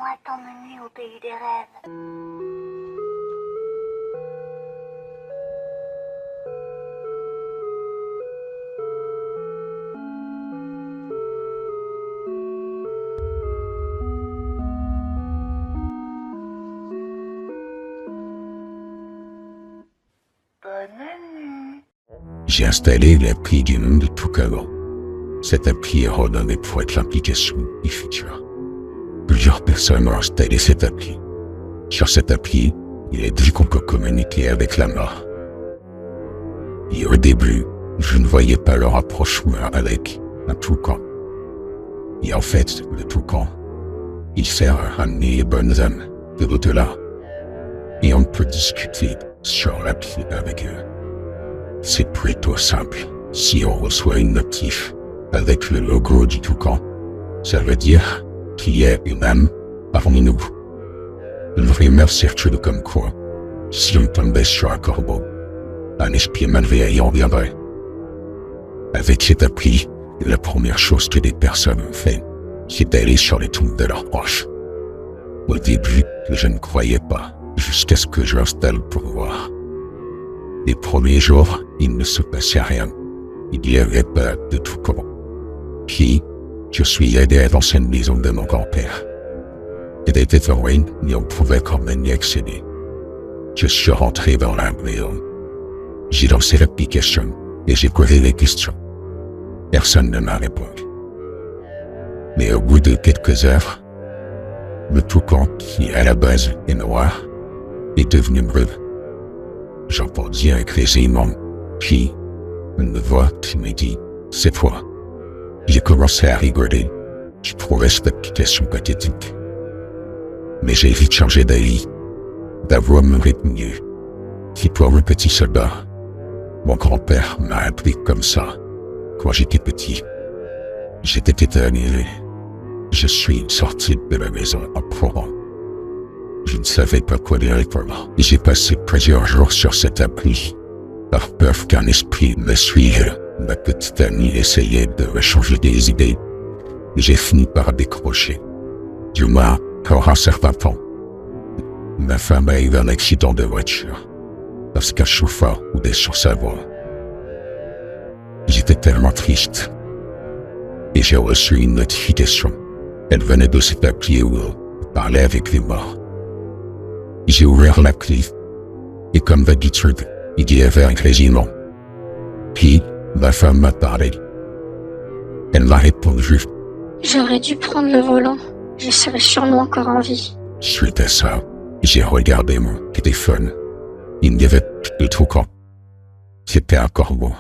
Emmène-moi t'emmener au pays des rêves. Bonne nuit. J'ai installé l'appli du nom de Toucan. Cette appli est redonnée pour être l'application du futur. Plusieurs personnes ont installé cette appli. Sur cette appli, il est dit qu'on peut communiquer avec la mort. Et au début, je ne voyais pas le rapprochement avec un toucan. Et en fait, le toucan, il sert à ramener les bonnes âmes de l'au-delà. Et on peut discuter sur l'appli avec eux. C'est plutôt simple. Si on reçoit une notif avec le logo du toucan, ça veut dire qu'il y a une âme parmi nous. Une rumeur circule comme quoi, si on tombait sur un corbeau, un esprit malveillant viendrait. Avec cette appli, la première chose que des personnes ont fait, c'est d'aller sur les tombes de leurs proches. Au début, je ne croyais pas, jusqu'à ce que je l'installe pour voir. Les premiers jours, il ne se passait rien. Il n'y avait pas de toucan. Puis, je suis allé à l'ancienne maison de mon grand-père. Elle était en ruine, mais on pouvait quand même y accéder. Je suis rentré dans la maison. J'ai lancé l'application et j'ai posé des questions. Personne ne m'a répondu. Mais au bout de quelques heures, le toucan, qui à la base est noir, est devenu bleu. J'entendis un grésillement, puis une voix qui me dit « C'est toi ». J'ai commencé à rigoler. Je trouvais cette application pathétique. Mais j'ai vite changé d'avis. La voix me répondit « C'est toi le petit soldat ». Mon grand-père m'a appelé comme ça quand j'étais petit. J'étais étonné. Je suis sorti de la maison en pleurant. Je ne savais pas quoi lui répondre. J'ai passé plusieurs jours sur cette appli, par peur qu'un esprit me suive. Ma petite amie essayait de me changer des idées. J'ai fini par décrocher. Du moins, pour un certain temps. Ma femme a eu un accident de voiture, parce qu'un chauffeur roulait sur sa voie. J'étais tellement triste. Et j'ai reçu une notification. Elle venait de cette appli où on parlait avec les morts. J'ai ouvert l'appli, et comme d'habitude, il y avait un grésillement. Puis, ma femme m'a parlé. Elle m'a répondu « J'aurais dû prendre le volant. Je serais sûrement encore en vie. » Suite à ça, j'ai regardé mon téléphone. Il n'y avait plus de toucan. C'était un corbeau.